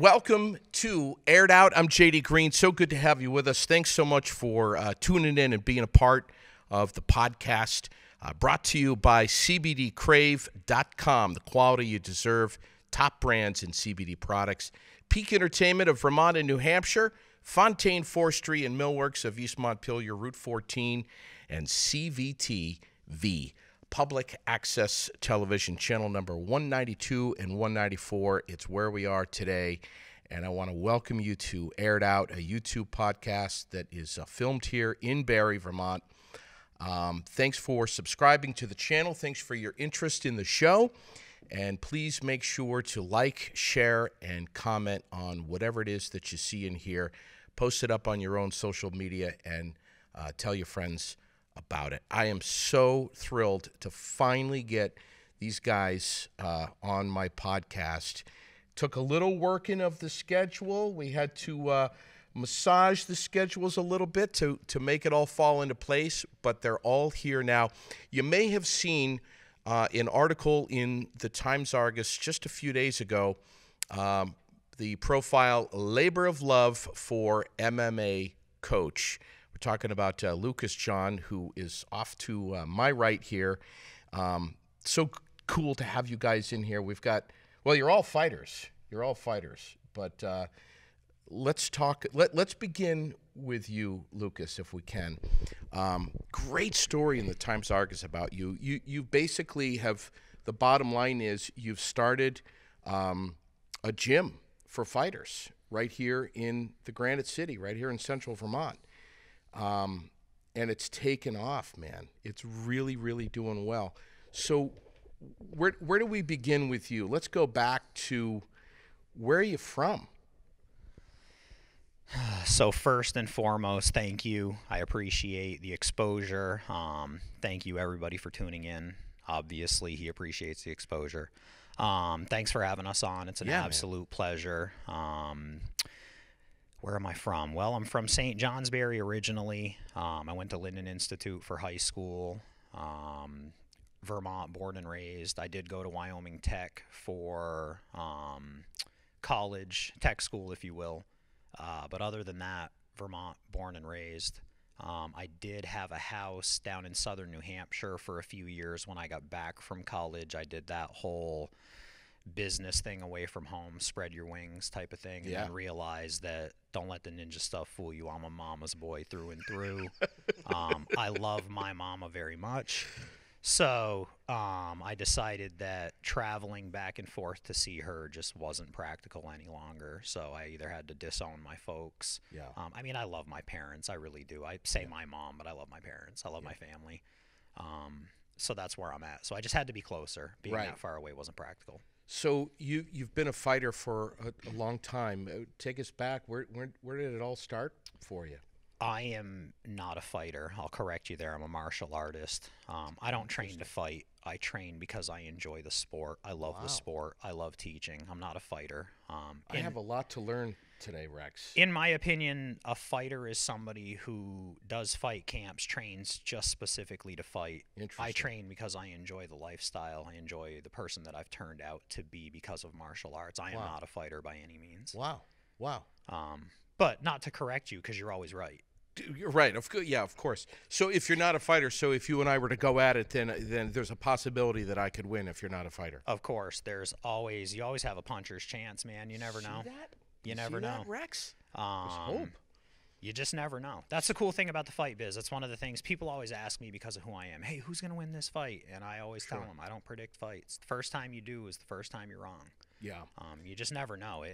welcome to Aired Out. I'm JD Green. So good to have you with us. Thanks so much for tuning in and being a part of the podcast. Brought to you by CBDcrave.com, the quality you deserve, top brands in CBD products. Peak Entertainment of Vermont and New Hampshire, Fontaine Forestry and Millworks of East Montpelier, Route 14, and CVTV, Public Access Television, channel number 192 and 194. It's where we are today, and I want to welcome you to Aired Out, a YouTube podcast that is filmed here in Barre, Vermont. Thanks for subscribing to the channel. Thanks for your interest in the show. And please make sure to like, share, and comment on whatever it is that you see in here. Post it up on your own social media and tell your friends about it. I am so thrilled to finally get these guys on my podcast. Took a little working of the schedule. We had to massage the schedules a little bit to make it all fall into place, but they're all here now. You may have seen an article in the Times-Argus just a few days ago, the profile Labor of Love for MMA Coach. We're talking about Lucas Jon, who is off to my right here. So cool to have you guys in here. We've got, well, you're all fighters. You're all fighters. But let's talk. Let's begin with you, Lucas, if we can. Great story in the Times-Argus about you. You basically have, the bottom line is you've started a gym for fighters right here in the Granite City, right here in central Vermont. And it's taken off, man. It's really, really doing well. So where do we begin with you? Let's go back to, where are you from? So first and foremost, thank you. I appreciate the exposure. Thank you, everybody, for tuning in. Obviously, he appreciates the exposure. Thanks for having us on. It's an absolute pleasure. Where am I from? Well, I'm from St. Johnsbury originally. I went to Linden Institute for high school. Vermont, born and raised. I did go to Wyoming Tech for college, tech school, if you will. But other than that, Vermont, born and raised. I did have a house down in southern New Hampshire for a few years when I got back from college. I did that whole business thing away from home, spread your wings type of thing, and then realized that don't let the ninja stuff fool you. I'm a mama's boy through and through. I love my mama very much. So I decided that traveling back and forth to see her just wasn't practical any longer. So I either had to disown my folks. I mean, I love my parents. I really do. I say my mom, but I love my parents. I love my family. So that's where I'm at. So I just had to be closer. Being that far away wasn't practical. So you've been a fighter for a long time. Take us back. Where did it all start for you? I am not a fighter. I'll correct you there. I'm a martial artist. I don't train to fight. I train because I enjoy the sport. I love the sport. I love teaching. I'm not a fighter. I have a lot to learn today, Rex. In my opinion, a fighter is somebody who does fight camps, trains just specifically to fight. I train because I enjoy the lifestyle. I enjoy the person that I've turned out to be because of martial arts. I am not a fighter by any means. Wow. But not to correct you, because you're always right. You're right. Yeah, of course. So if you're not a fighter, so if you and I were to go at it, then there's a possibility that I could win if you're not a fighter. Of course. You always have a puncher's chance, man. You never know. You never know. That, Rex? There's hope. You just never know. That's the cool thing about the fight biz. That's one of the things people always ask me because of who I am. Hey, who's going to win this fight? And I always tell them, I don't predict fights. The first time you do is the first time you're wrong. Yeah. You just never know.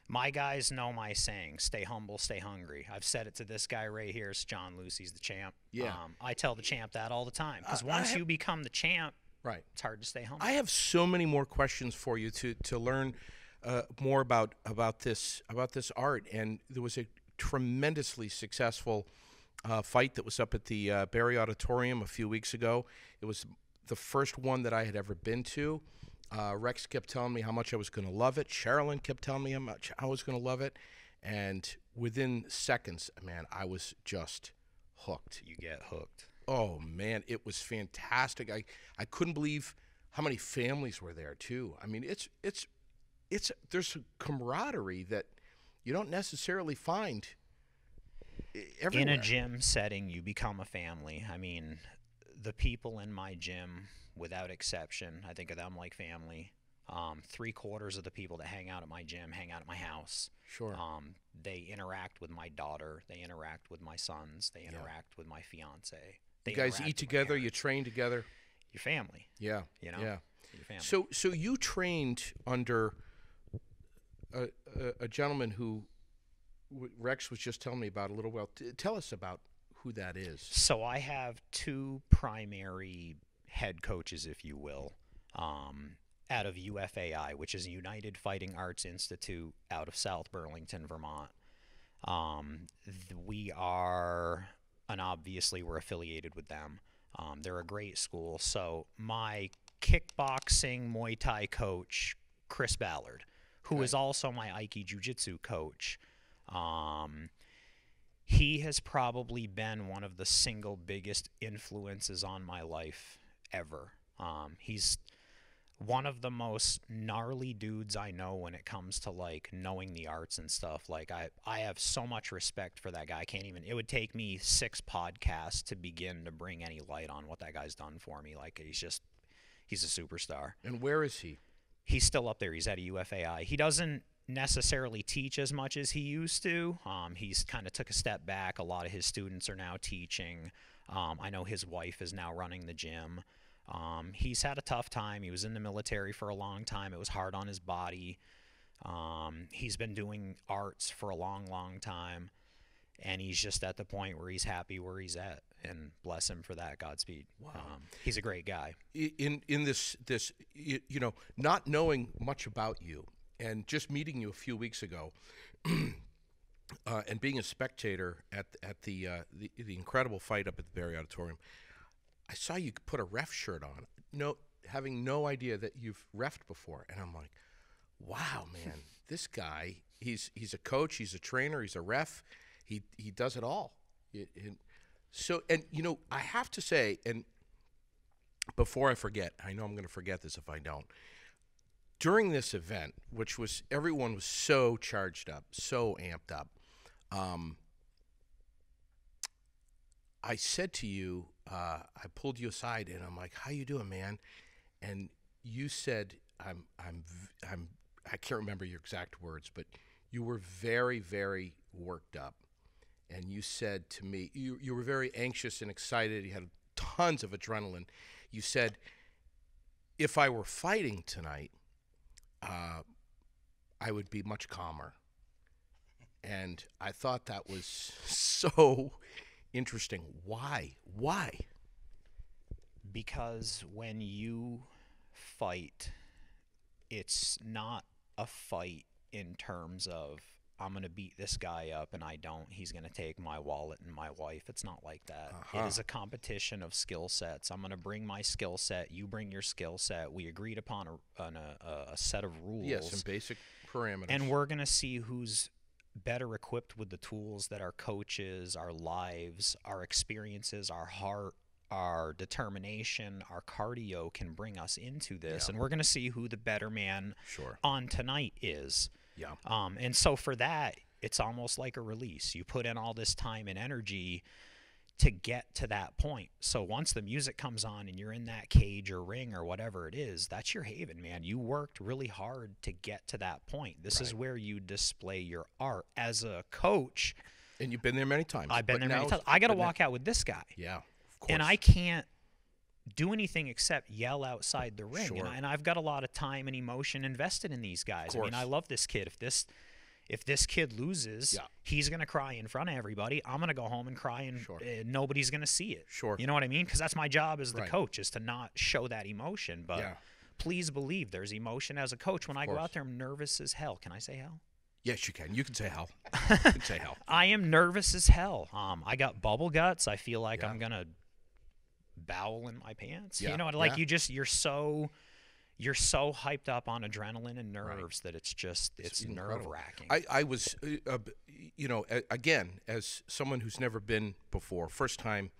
My guys know my saying, stay humble, stay hungry. I've said it to this guy right here. It's Jon Lucey's the champ. Yeah. I tell the champ that all the time. Because once you become the champ, it's hard to stay humble. I have so many more questions for you to learn more about this art. And there was a tremendously successful fight that was up at the Barre Auditorium a few weeks ago. It was the first one that I had ever been to. Rex kept telling me how much I was going to love it. Sherilyn kept telling me how much I was going to love it. And within seconds, man, I was just hooked. You get hooked. Oh, man, it was fantastic. I couldn't believe how many families were there, too. I mean, it's there's a camaraderie that you don't necessarily find everywhere. In a gym setting, you become a family. I mean, the people in my gym, without exception, I think of them like family. 3/4 of the people that hang out at my gym hang out at my house. Sure. They interact with my daughter. They interact with my sons. They interact with my fiance. They you guys eat together. You train together. Your family. Yeah. You know. Yeah. Your family. So you trained under a gentleman who Rex was just telling me about a little while. Tell us about who that is. So I have 2 primary head coaches, if you will, out of UFAI, which is United Fighting Arts Institute out of South Burlington, Vermont. We are, and obviously we're affiliated with them. They're a great school. So my kickboxing Muay Thai coach, Chris Ballard, who is also my Aiki Jiu-Jitsu coach, he has probably been one of the single biggest influences on my life ever. He's one of the most gnarly dudes I know when it comes to like knowing the arts and stuff. Like I have so much respect for that guy. I can't even, it would take me 6 podcasts to begin to bring any light on what that guy's done for me. Like he's a superstar. And where is he? He's still up there. He's at a UFAI. He doesn't necessarily teach as much as he used to. He's kind of took a step back. A lot of his students are now teaching. I know his wife is now running the gym. He's had a tough time. He was in the military for a long time. It was hard on his body. He's been doing arts for a long, long time. And he's just at the point where he's happy where he's at. And bless him for that. Godspeed. Wow. He's a great guy. In this you know, not knowing much about you and just meeting you a few weeks ago and being a spectator at the incredible fight up at the Barre Auditorium, I saw you put a ref shirt on, having no idea that you've refed before. And I'm like, wow, man, this guy, he's a coach, he's a trainer, he's a ref, he does it all. So, and, you know, I have to say, and before I forget, I know I'm going to forget this if I don't, during this event, which was, everyone was so charged up, so amped up, I said to you, I pulled you aside and I'm like, how you doing, man? And you said, I can't remember your exact words, but you were very, very worked up. And you said to me, you were very anxious and excited. You had tons of adrenaline. You said, if I were fighting tonight, I would be much calmer. And I thought that was so interesting. Why? Because when you fight, it's not a fight in terms of, I'm going to beat this guy up and I don't, he's going to take my wallet and my wife. It's not like that. It is a competition of skill sets. I'm going to bring my skill set. You bring your skill set. We agreed upon a set of rules. Yes, some basic parameters. And we're going to see who's better equipped with the tools that our coaches, our lives, our experiences, our heart, our determination, our cardio can bring us into this. Yeah. And we're going to see who the better man on tonight is. Yeah. And so for that, it's almost like a release. You put in all this time and energy to get to that point. So once the music comes on and you're in that cage or ring or whatever it is, that's your haven, man. You worked really hard to get to that point. This is where you display your art as a coach. And you've been there many times. I've been there many times. I got to walk out with this guy. Yeah, of course. And I can't do anything except yell outside the ring. Sure. And I've got a lot of time and emotion invested in these guys. I mean, I love this kid. If this kid loses, he's going to cry in front of everybody. I'm going to go home and cry, and nobody's going to see it. Sure. You know what I mean? Because that's my job as the coach, is to not show that emotion. But please believe there's emotion as a coach. When I go out there, I'm nervous as hell. Can I say hell? Yes, you can. You can say hell. You can say hell. I am nervous as hell. I got bubble guts. I feel like I'm going to bowel in my pants. You know, like you're so hyped up on adrenaline and nerves that it's nerve-wracking. I was, you know, again, as someone who's never been before, first time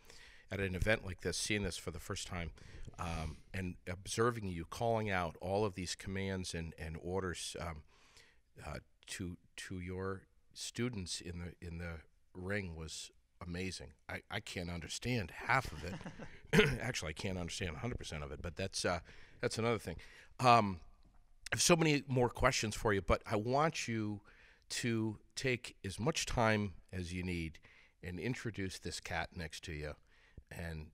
at an event like this, seeing this for the first time, and observing you calling out all of these commands and orders to your students in the ring was amazing. I can't understand half of it. Actually, I can't understand 100% of it, but that's another thing. I have so many more questions for you, but I want you to take as much time as you need and introduce this cat next to you and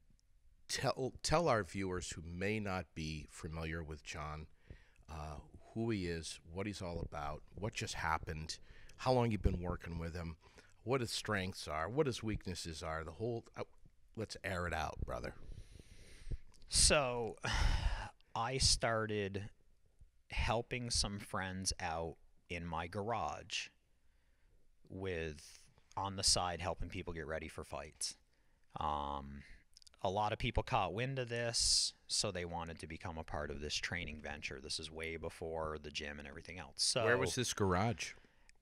tell our viewers who may not be familiar with Jon who he is, what he's all about, what just happened, how long you've been working with him, what his strengths are, what his weaknesses are, the whole let's air it out, brother. So I started helping some friends out in my garage with, on the side, helping people get ready for fights. A lot of people caught wind of this, so they wanted to become a part of this training venture. This is way before the gym and everything else. So where was this garage?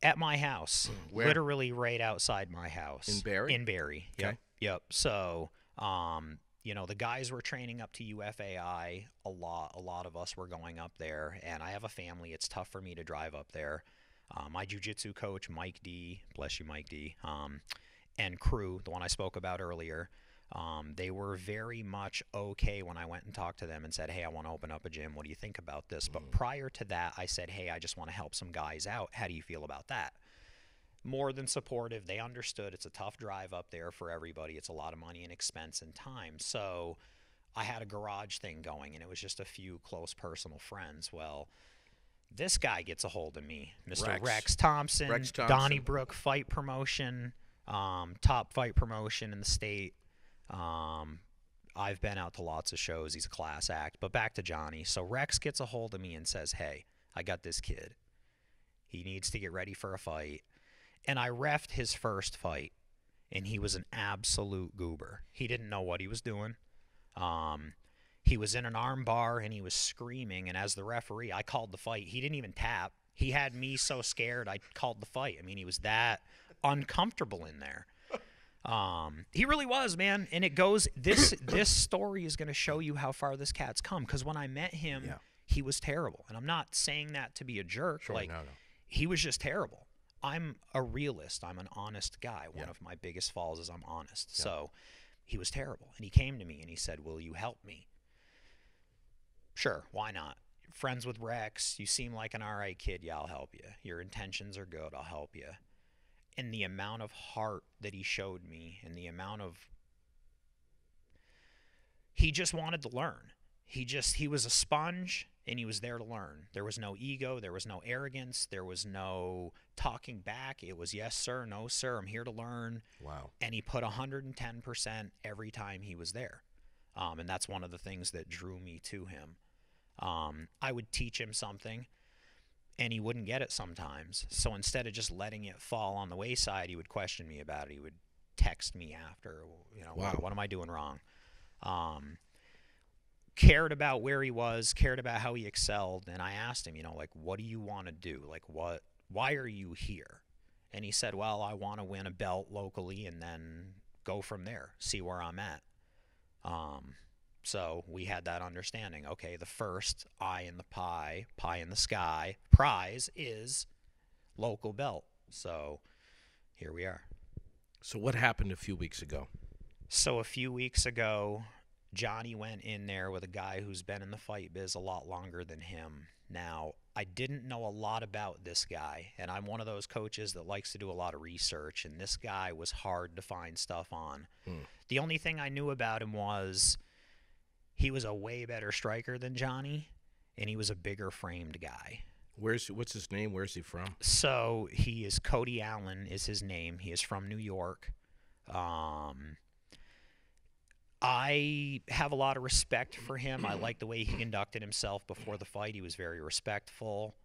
At my house. Where? Literally right outside my house. In Barre? In Barre. Yep. Okay. Yep. So, the guys were training up to UFAI a lot. A lot of us were going up there, and I have a family. It's tough for me to drive up there. My jiu-jitsu coach, Mike D, bless you, Mike D, and crew, the one I spoke about earlier, they were very much okay when I went and talked to them and said, hey, I want to open up a gym. What do you think about this? But prior to that, I said, hey, I just want to help some guys out. How do you feel about that? More than supportive. They understood it's a tough drive up there for everybody. It's a lot of money and expense and time. So I had a garage thing going, and it was just a few close personal friends. Well, this guy gets a hold of me, Mr. Rex Thompson, Donny Brooke fight promotion, top fight promotion in the state. I've been out to lots of shows. He's a class act. But back to Johnny. So Rex gets a hold of me and says, hey, I got this kid. He needs to get ready for a fight. And I reffed his first fight, and he was an absolute goober. He didn't know what he was doing. He was in an arm bar, and he was screaming. And as the referee, I called the fight. He didn't even tap. He had me so scared, I called the fight. I mean, he was that uncomfortable in there. He really was, man. And it goes, this story is going to show you how far this cat's come. Because when I met him, he was terrible. And I'm not saying that to be a jerk. Sure, no. He was just terrible. I'm a realist. I'm an honest guy. One of my biggest faults is I'm honest. So he was terrible. And he came to me and he said, will you help me? Sure, why not? Friends with Rex, you seem like an all right kid. Yeah, I'll help you. Your intentions are good. I'll help you. And the amount of heart that he showed me and the amount of, he just wanted to learn. He was a sponge, and he was there to learn. There was no ego. There was no arrogance. There was no talking back. It was yes, sir, no, sir. I'm here to learn. Wow. And he put 110% every time he was there. And that's one of the things that drew me to him. I would teach him something, and he wouldn't get it sometimes. So instead of just letting it fall on the wayside, he would question me about it. He would text me after, Wow. What am I doing wrong? Cared about where he was, cared about how he excelled. And I asked him, what do you want to do? Why are you here? And he said, well, I want to win a belt locally and then go from there, see where I'm at. So we had that understanding. Okay, the first eye in the pie in the sky, prize is local belt. So here we are. So what happened a few weeks ago? So a few weeks ago, Johnny went in there with a guy who's been in the fight biz a lot longer than him. Now, I didn't know a lot about this guy, and I'm one of those coaches that likes to do a lot of research, and this guy was hard to find stuff on. The only thing I knew about him was he was a way better striker than Johnny, and he was a bigger framed guy. What's his name? Where's he from? So he is Cody Allen is his name. He is from New York. I have a lot of respect for him. I like the way he conducted himself before the fight. He was very respectful.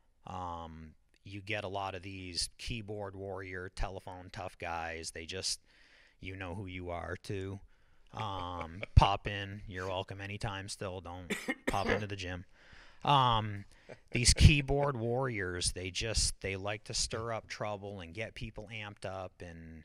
You get a lot of these keyboard warrior, telephone tough guys. They just, you know who you are too. Pop in. You're welcome anytime still. Don't pop into the gym. These keyboard warriors, they like to stir up trouble and get people amped up. And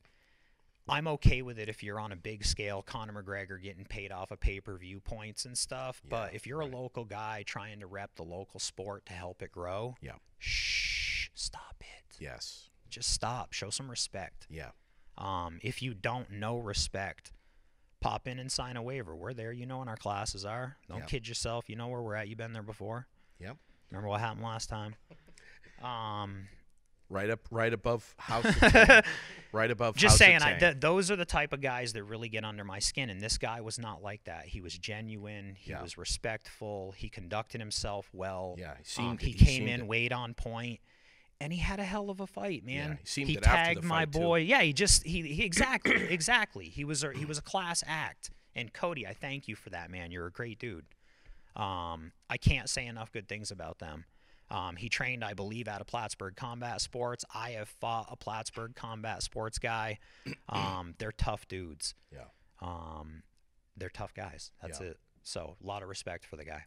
I'm okay with it if you're on a big scale, Conor McGregor getting paid off of pay-per-view points and stuff. But if you're a local guy trying to rep the local sport to help it grow, shh, stop it. Yes. Just stop. Show some respect. Yeah. If you don't know respect, pop in and sign a waiver. We're there. You know when our classes are. Don't kid yourself. You know where we're at. You've been there before. Yep. Remember what happened last time? Right above House of Tang. Right above Just House saying, of Tang. those are the type of guys that really get under my skin, and this guy was not like that. He was genuine. He was respectful. He conducted himself well. Yeah, he came in, weighed on point, and he had a hell of a fight, man. Yeah, he tagged my boy. Too. Yeah, he exactly. He was a class act. And Cody, I thank you for that, man. You're a great dude. I can't say enough good things about them. He trained, I believe, out of Plattsburgh Combat Sports. I have fought a Plattsburgh Combat Sports guy. They're tough dudes. Yeah. They're tough guys. That's it. So a lot of respect for the guy.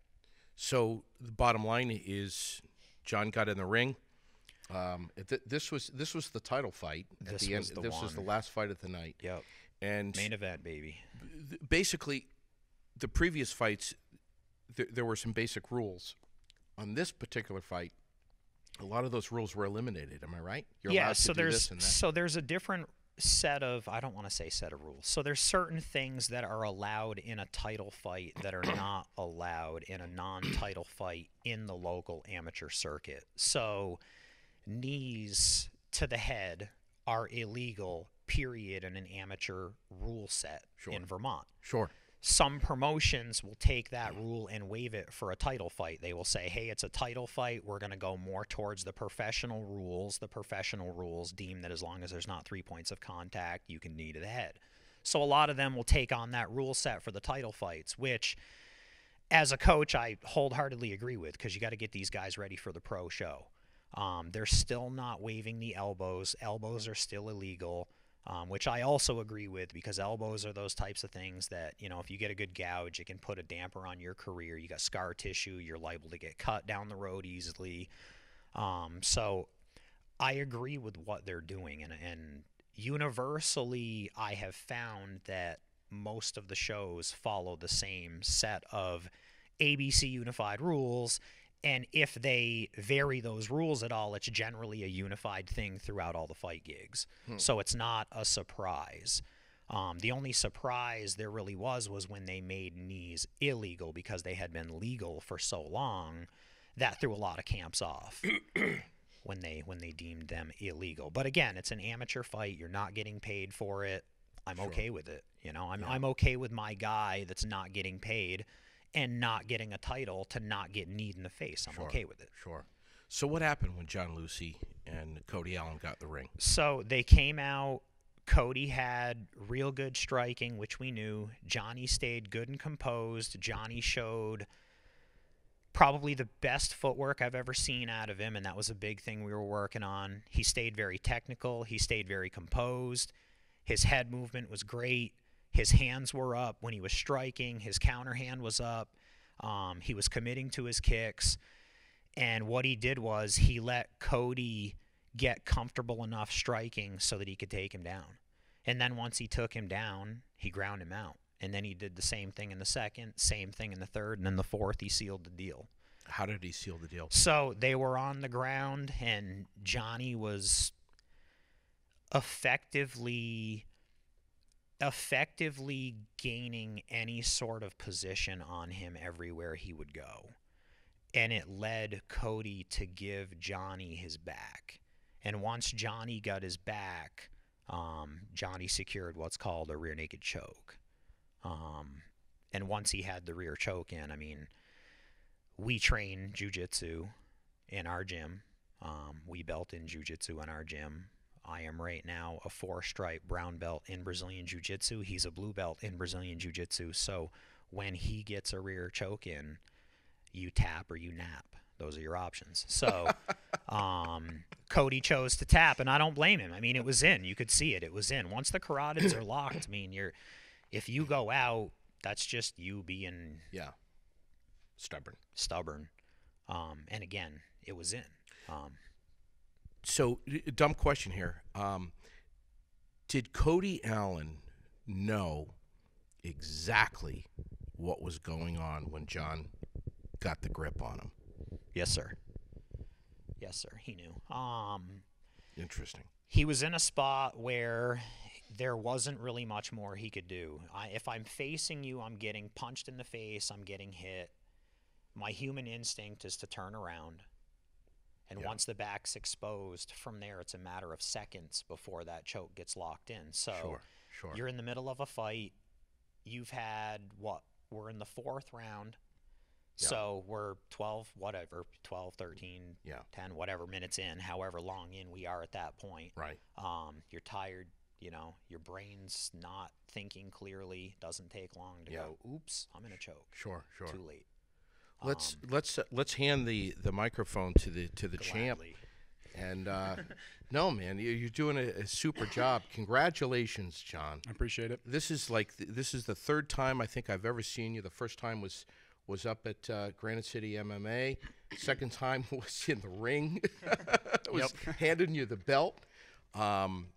So the bottom line is, Jon got in the ring. This was the title fight at the end. This was the last fight of the night. Yep. And main event, baby. Basically, the previous fights, there were some basic rules. On this particular fight, a lot of those rules were eliminated. Am I right? You're allowed to do this and that. So there's a different set of, I don't want to say set of rules. So there's certain things that are allowed in a title fight that are not allowed in a non-title fight in the local amateur circuit. So knees to the head are illegal, period, in an amateur rule set in Vermont. Sure. Some promotions will take that rule and waive it for a title fight. They will say, hey, it's a title fight. We're going to go more towards the professional rules. The professional rules deem that as long as there's not 3 points of contact, you can knee to the head. So a lot of them will take on that rule set for the title fights, which as a coach, I wholeheartedly agree with, because you got to get these guys ready for the pro show. They're still not waiving the elbows. Elbows are still illegal. Which I also agree with, because elbows are those types of things that, you know, if you get a good gouge, it can put a damper on your career. You got scar tissue, you're liable to get cut down the road easily. So I agree with what they're doing. And universally, I have found that most of the shows follow the same set of ABC unified rules. And if they vary those rules at all, it's generally a unified thing throughout all the fight gigs. So it's not a surprise. The only surprise there really was when they made knees illegal, because they had been legal for so long. That threw a lot of camps off when they deemed them illegal. But again, it's an amateur fight. You're not getting paid for it. I'm okay with it. You know, I'm okay with my guy that's not getting paid and not getting a title to not get kneed in the face. I'm okay with it. Sure. So what happened when Jon Lucey and Cody Allen got in the ring? So they came out. Cody had real good striking, which we knew. Johnny stayed good and composed. Johnny showed probably the best footwork I've ever seen out of him, and that was a big thing we were working on. He stayed very technical. He stayed very composed. His head movement was great. His hands were up when he was striking. His counter hand was up. He was committing to his kicks. And what he did was he let Cody get comfortable enough striking so that he could take him down. And then once he took him down, he ground him out. And then he did the same thing in the second, same thing in the third, and then the fourth, he sealed the deal. How did he seal the deal? So they were on the ground, and Johnny was effectively gaining any sort of position on him everywhere he would go. And it led Cody to give Johnny his back. And once Johnny got his back, Johnny secured what's called a rear naked choke. And once he had the rear choke in, I mean, we train jiu-jitsu in our gym. We belt in jiu-jitsu in our gym. I am right now a 4-stripe brown belt in Brazilian Jiu-Jitsu. He's a blue belt in Brazilian Jiu-Jitsu. So when he gets a rear choke in, you tap or you nap. Those are your options. So Cody chose to tap, and I don't blame him. I mean, it was in. You could see it. It was in. Once the carotids are locked, I mean, if you go out, that's just you being stubborn. And again, it was in. So, dumb question here. Did Cody Allen know exactly what was going on when Jon got the grip on him? Yes, sir. Yes, sir. He knew. Interesting. He was in a spot where there wasn't really much more he could do. If I'm facing you, I'm getting punched in the face, I'm getting hit. My human instinct is to turn around. And once the back's exposed, from there it's a matter of seconds before that choke gets locked in. So you're in the middle of a fight. You've had, we're in the 4th round. Yeah. So we're 12, 13, 10, whatever minutes in, however long in we are at that point. Right. You're tired, your brain's not thinking clearly. Doesn't take long to go, oops, I'm in a choke. Sure. Too late. Let's hand the microphone to the champ. And no, man, you're doing a super job. Congratulations, Jon. I appreciate it. This is the 3rd time I think I've ever seen you. The first time was up at Granite City MMA. Second time was in the ring. was handing you the belt. And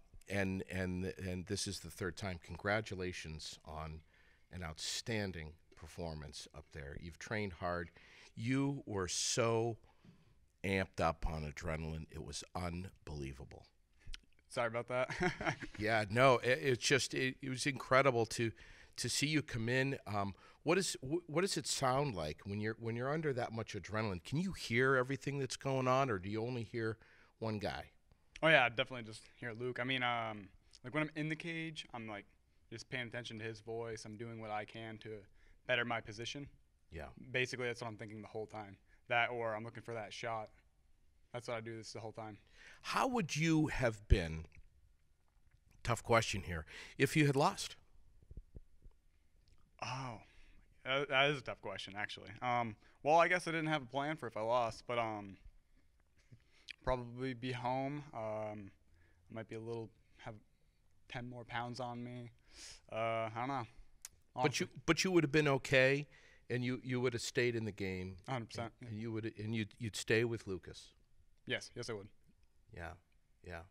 this is the 3rd time. Congratulations on an outstanding performance up there. You've trained hard. You were so amped up on adrenaline. It was unbelievable. Sorry about that. Yeah, no, it was incredible to see you come in. What does it sound like when you're under that much adrenaline? Can you hear everything that's going on, or do you only hear one guy? Oh yeah, I definitely just hear Luke. I mean, like when I'm in the cage, I'm like just paying attention to his voice. I'm doing what I can to better my position. Yeah. Basically, that's what I'm thinking the whole time. That, or I'm looking for that shot. That's what I do this the whole time. How would you have been, tough question here, if you had lost? Oh, that is a tough question, actually. Well, I guess I didn't have a plan for if I lost, but probably be home. Might be have 10 more pounds on me. I don't know. Honestly. But you would have been okay, and you would have stayed in the game. 100%. And you'd stay with Lucas. Yes, I would. Yeah.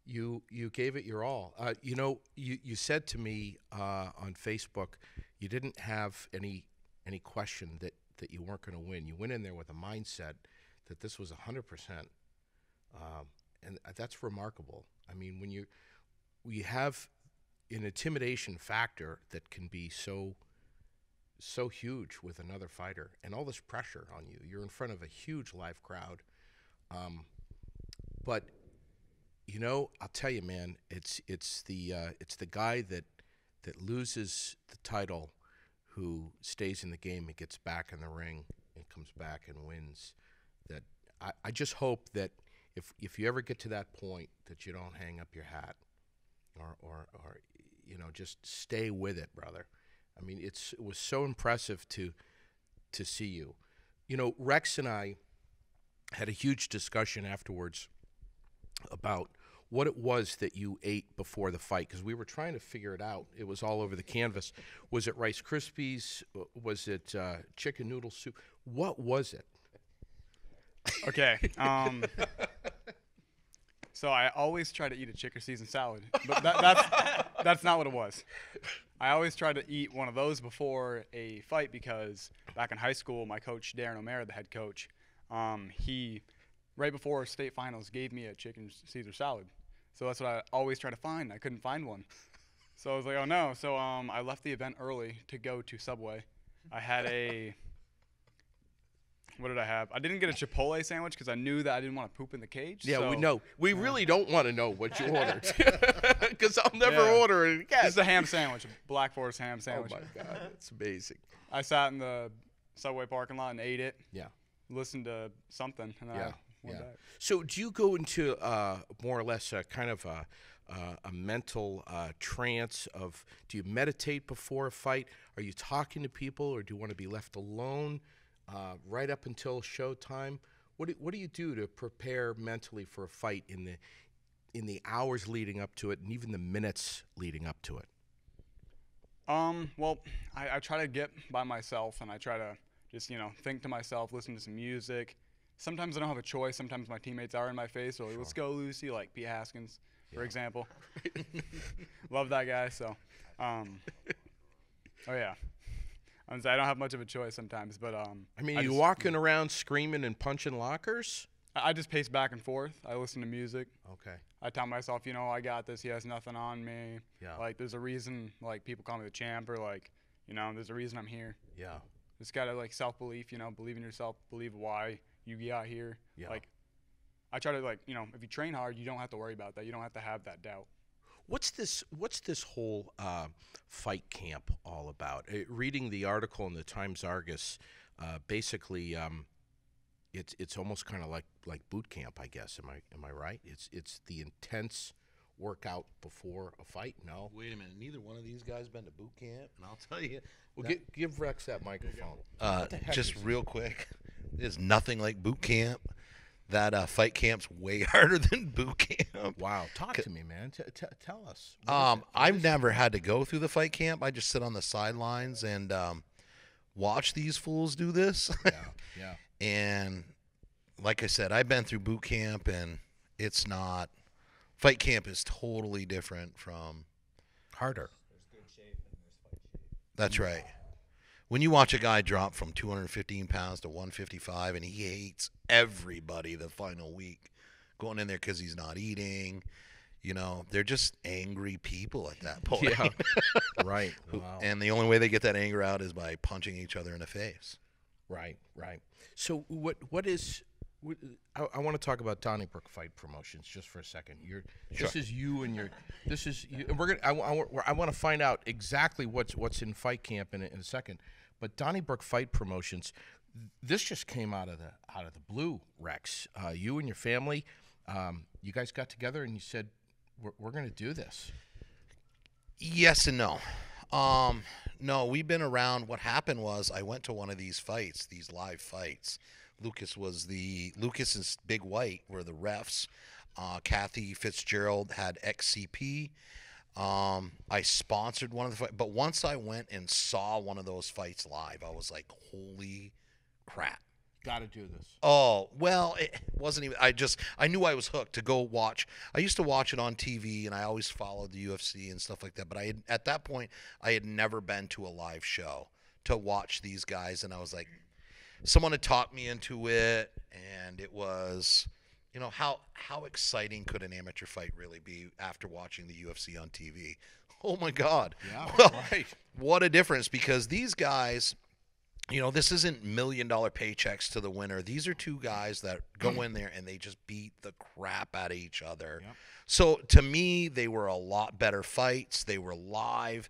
You gave it your all. You said to me on Facebook, you didn't have any question that you weren't going to win. You went in there with a mindset that this was 100%, and that's remarkable. I mean, when we have an intimidation factor that can be so huge with another fighter, and all this pressure on you. You're in front of a huge live crowd, but I'll tell you, man, it's the guy that loses the title who stays in the game and gets back in the ring and comes back and wins. That I just hope that if you ever get to that point, that you don't hang up your hat, or just stay with it, brother. I mean, it was so impressive to see you. Rex and I had a huge discussion afterwards about what it was that you ate before the fight, because we were trying to figure it out. It was all over the canvas. Was it Rice Krispies? Was it chicken noodle soup? What was it? Okay. So I always try to eat a chicken Caesar salad, but that's not what it was. I always try to eat one of those before a fight, because back in high school, my coach, Darren O'Mara, the head coach, he, right before state finals, gave me a chicken Caesar salad. So that's what I always try to find. I couldn't find one. So I was like, oh no. So I left the event early to go to Subway. I had what did I have? I didn't get a Chipotle sandwich because I knew that I didn't want to poop in the cage. Yeah, so, we know. We really don't want to know what you ordered, because I'll never order it again. This is a ham sandwich, a Black Forest ham sandwich. Oh my God, that's amazing. I sat in the Subway parking lot and ate it. Yeah. Listened to something, and then I went back. So do you go into more or less a kind of a mental trance of, do you meditate before a fight? Are you talking to people, or do you want to be left alone right up until showtime? What do you do to prepare mentally for a fight in the hours leading up to it, and even the minutes leading up to it? Well, I try to get by myself, and I try to just, think to myself, listen to some music. Sometimes I don't have a choice. Sometimes my teammates are in my face, or let's go, Lucey, like Pete Haskins. for example. Love that guy. So, oh yeah. I don't have much of a choice sometimes, but I mean, you walking around screaming and punching lockers? I just pace back and forth. I listen to music. Okay. I tell myself, you know, I got this. He has nothing on me. Yeah. Like, there's a reason, like, people call me the champ, or, like, you know, there's a reason I'm here. Yeah. Just got to, like, self-belief, you know, believe in yourself, believe why you got here. Yeah. Like, I try to, like, you know, if you train hard, you don't have to worry about that. You don't have to have that doubt. What's this whole fight camp all about? Reading the article in the Times Argus, basically, it's almost kind of like boot camp, I guess. Am I right? It's the intense workout before a fight. No. Wait a minute. Neither one of these guys been to boot camp, and I'll tell you. Well, give Rex that microphone. Just real quick, there's nothing like boot camp. That fight camp's way harder than boot camp. Wow, talk to me, man. Tell us. I've never had to go through the fight camp. I just sit on the sidelines and watch these fools do this. Yeah. And like I said, I've been through boot camp, and it's not. Fight camp is totally different from. Harder. There's good shape and there's fight shape. That's right. When you watch a guy drop from 215 pounds to 155 and he hates everybody the final week going in there because he's not eating, you know, they're just angry people at that point. Yeah, right. Wow. And the only way they get that anger out is by punching each other in the face. Right. So I want to talk about Donny Brooke Fight Promotions just for a second. This is you and your. This is you. And we're gonna. I want to find out exactly what's in fight camp in a second. But Donny Brooke Fight Promotions, this just came out of the blue, Rex. You and your family, you guys got together and you said, we're going to do this. Yes and no. No, we've been around. What happened was I went to one of these fights, these live fights. Lucas and Big White were the refs. Kathy Fitzgerald had XCP. I sponsored one of the fights, but once I went and saw one of those fights live, I was like, holy crap. Got to do this. Oh, well, it wasn't even, I knew I was hooked to go watch. I used to watch it on TV, and I always followed the UFC and stuff like that, but at that point, I had never been to a live show to watch these guys, and I was like, someone had talked me into it, and it was, you know, how exciting could an amateur fight really be after watching the UFC on TV? Oh, my God. Yeah, well, right. What a difference, because these guys, you know, this isn't $1 million paychecks to the winner. These are two guys that go in there and they just beat the crap out of each other. Yep. So, to me, they were a lot better fights. They were live,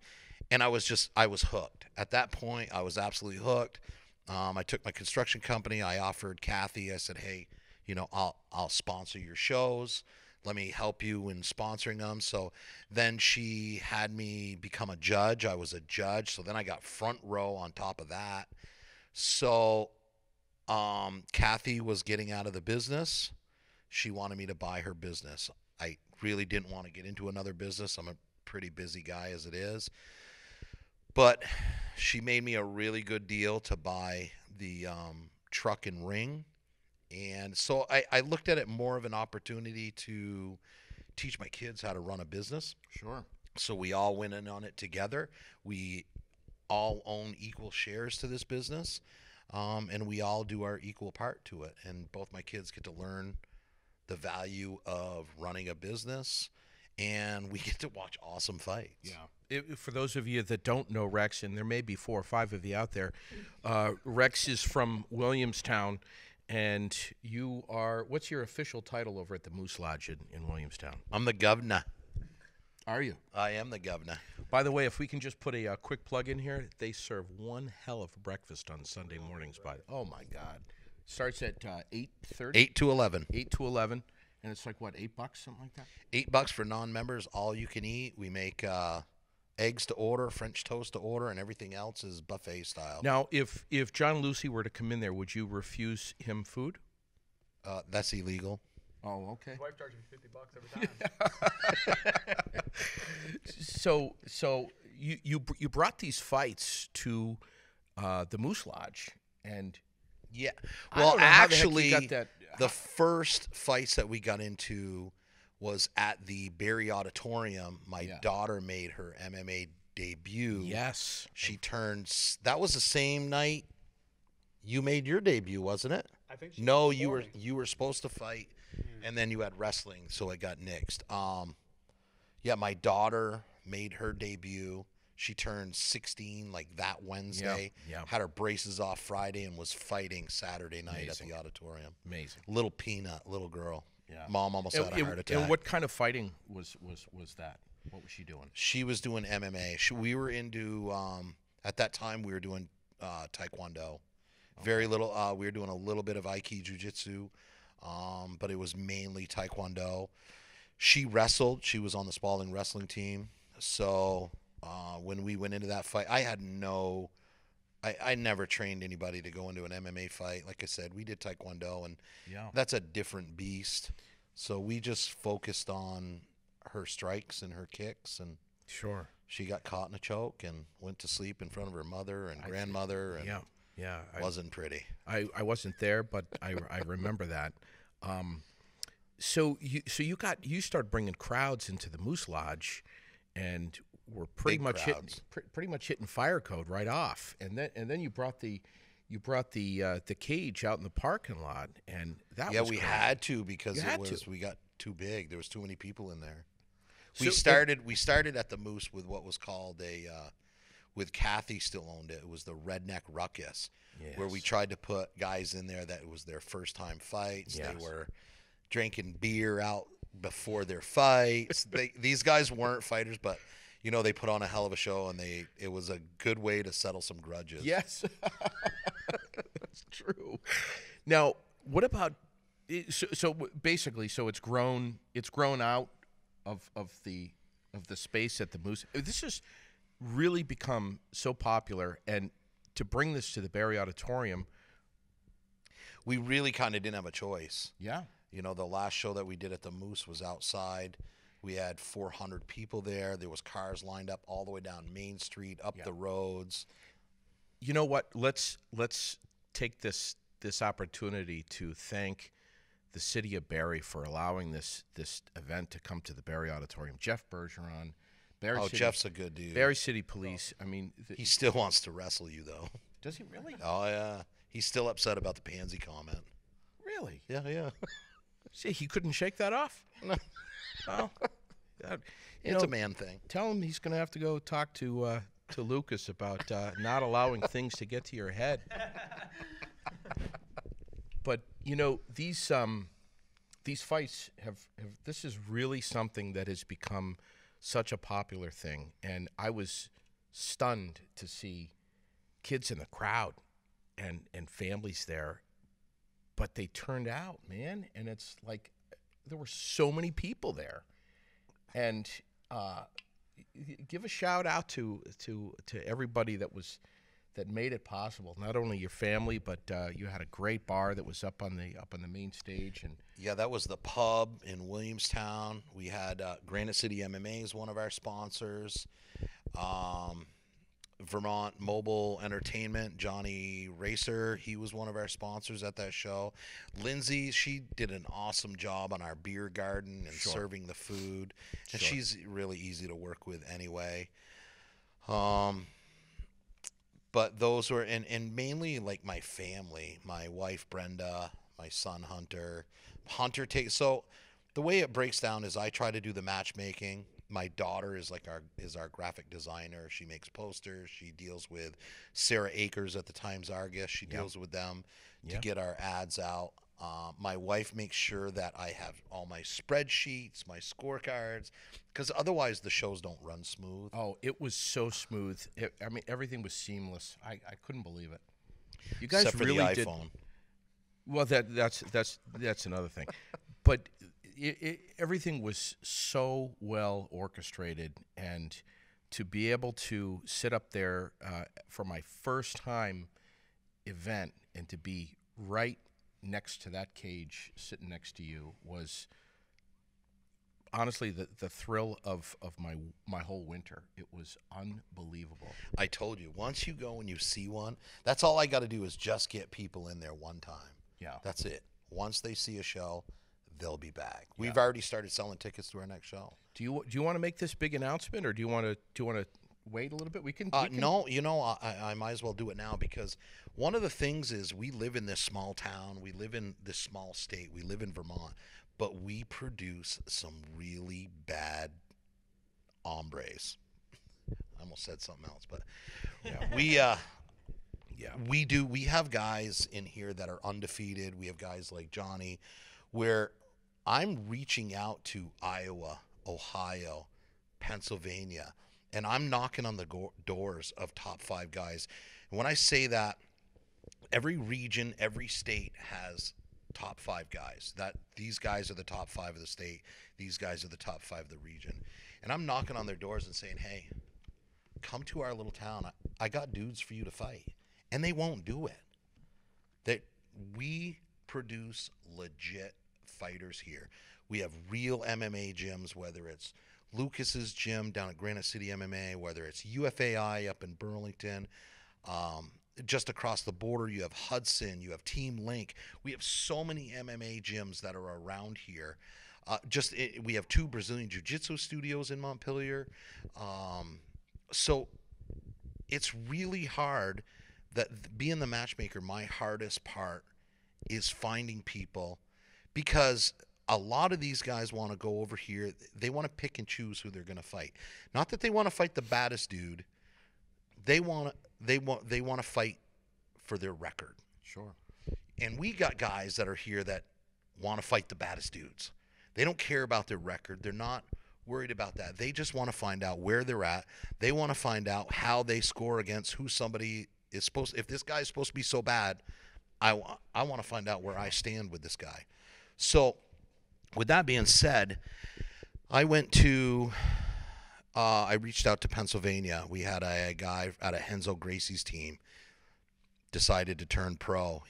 and I was hooked. At that point, I was absolutely hooked. I took my construction company. I offered Kathy. I said, hey, you know, I'll sponsor your shows. Let me help you in sponsoring them. So then she had me become a judge. I was a judge. So then I got front row on top of that. So Kathy was getting out of the business. She wanted me to buy her business. I really didn't want to get into another business. I'm a pretty busy guy as it is. But she made me a really good deal to buy the truck and ring. And so I looked at it more of an opportunity to teach my kids how to run a business. Sure. So we all went in on it together. We all own equal shares to this business, and we all do our equal part to it. And both my kids get to learn the value of running a business, and we get to watch awesome fights. Yeah. For those of you that don't know Rex, and there may be 4 or 5 of you out there, Rex is from Williamstown. And you are, what's your official title over at the Moose Lodge in Williamstown? I'm the governor. Are you? I am the governor. By the way, if we can just put a quick plug in here, they serve one hell of a breakfast on Sunday mornings. Oh, my God. Starts at 8:30? 8 to 11. 8 to 11. And it's like, what, $8, something like that? $8 for non-members, all you can eat. We make eggs to order, French toast to order, and everything else is buffet style. Now, if Jon Lucey were to come in there, would you refuse him food? That's illegal. Oh, okay. His wife charges me $50 every time. So you brought these fights to the Moose Lodge, and yeah. Well, actually, got that. The first fights that we got into was at the Barre Auditorium. My daughter made her MMA debut. Yes. That was the same night you made your debut, wasn't it? I think No, you were supposed to fight, and then you had wrestling, so it got nixed. Yeah, my daughter made her debut. She turned 16 like that Wednesday. Yeah. Had her braces off Friday and was fighting Saturday night at the auditorium. Amazing. Little peanut, little girl. Yeah. Mom almost had a heart attack. And what kind of fighting was that? What was she doing? She was doing MMA. We were into at that time we were doing Taekwondo. Very little. We were doing a little bit of Aiki Jiu-Jitsu, but it was mainly Taekwondo. She wrestled. She was on the Spalding wrestling team. So when we went into that fight, I never trained anybody to go into an MMA fight. Like I said, we did Taekwondo, and that's a different beast. So we just focused on her strikes and her kicks, and sure, she got caught in a choke and went to sleep in front of her mother and grandmother, and wasn't pretty. I wasn't there, but I remember that. So you started bringing crowds into the Moose Lodge, and were pretty much hitting fire code right off, and then you brought the cage out in the parking lot, and that was we great. had to because we got too big. There was too many people in there. We started at the Moose with what was called with Kathy still owned it. It was the Redneck Ruckus, where we tried to put guys in there that it was their first time fights. Yes. They were drinking beer out before their fights. These guys weren't fighters, but they put on a hell of a show, and it was a good way to settle some grudges. Yes, that's true. Now, what about so basically? So it's grown out of the space at the Moose. This has really become so popular, and to bring this to the Barre Auditorium, we really kind of didn't have a choice. Yeah. The last show that we did at the Moose was outside. We had 400 people there. There was cars lined up all the way down Main Street, up the roads. You know what? Let's take this opportunity to thank the city of Barre for allowing this event to come to the Barre Auditorium. Jeff Bergeron, Barre City, Jeff's a good dude. Barre City Police. I mean, he still wants to wrestle you, though. Does he really? Oh yeah, he's still upset about the pansy comment. Really? Yeah. See, he couldn't shake that off. Well, it's a man thing. Tell him he's going to have to go talk to Lucas about not allowing things to get to your head. But these fights have this is really something that has become such a popular thing, and I was stunned to see kids in the crowd and families there, but they turned out, man, and it's like there were so many people there, and give a shout out to everybody that made it possible. Not only your family, but you had a great bar that was up on the main stage, and that was the pub in Williamstown. We had Granite City MMA is one of our sponsors. Vermont Mobile Entertainment, Johnny Racer, he was one of our sponsors at that show. Lindsay, she did an awesome job on our beer garden and serving the food, and she's really easy to work with anyway. But those were, and mainly like my family, my wife Brenda, my son Hunter. So the way it breaks down is I try to do the matchmaking. My daughter is our graphic designer. She makes posters. She deals with Sarah Akers at the Times Argus. She deals with them to get our ads out. My wife makes sure that I have all my spreadsheets, my scorecards, because otherwise the shows don't run smooth. Oh, it was so smooth. I mean, everything was seamless. I couldn't believe it. You guys Except for really the did. iPhone. Well, that's another thing, but everything was so well orchestrated, and to be able to sit up there for my first time event and to be right next to that cage, sitting next to you, was honestly the thrill of my whole winter. It was unbelievable. I told you, once you go and you see one, that's all I got to do is just get people in there one time. Yeah. That's it. Once they see a show, they'll be back. We've already started selling tickets to our next show. Do you want to make this big announcement, or do you want to wait a little bit? We can. No, I might as well do it now, because one of the things is we live in this small town, we live in this small state, we live in Vermont, but we produce some really bad hombres. I almost said something else, but we have guys in here that are undefeated. We have guys like Johnny, where I'm reaching out to Iowa, Ohio, Pennsylvania, and I'm knocking on the doors of top 5 guys. And when I say that, every region, every state has top 5 guys. That these guys are the top 5 of the state. These guys are the top 5 of the region. And I'm knocking on their doors and saying, hey, come to our little town. I got dudes for you to fight. And they won't do it. That we produce legit fighters here. We have real MMA gyms, whether it's Lucas's gym down at Granite City MMA, whether it's UFAI up in Burlington, just across the border, you have Hudson, you have Team Link. We have so many MMA gyms that are around here. We have 2 Brazilian Jiu-Jitsu studios in Montpelier. So it's really hard. That being the matchmaker, my hardest part is finding people, because a lot of these guys want to go over here. They want to pick and choose who they're going to fight. Not that they want to fight the baddest dude. They want to fight for their record. Sure. And we got guys that are here that want to fight the baddest dudes. They don't care about their record. They're not worried about that. They just want to find out where they're at. They want to find out how they score against who somebody is supposed. If this guy is supposed to be so bad, I want to find out where I stand with this guy. So, with that being said, I reached out to Pennsylvania. We had a guy out of Henzo Gracie's team decided to turn pro.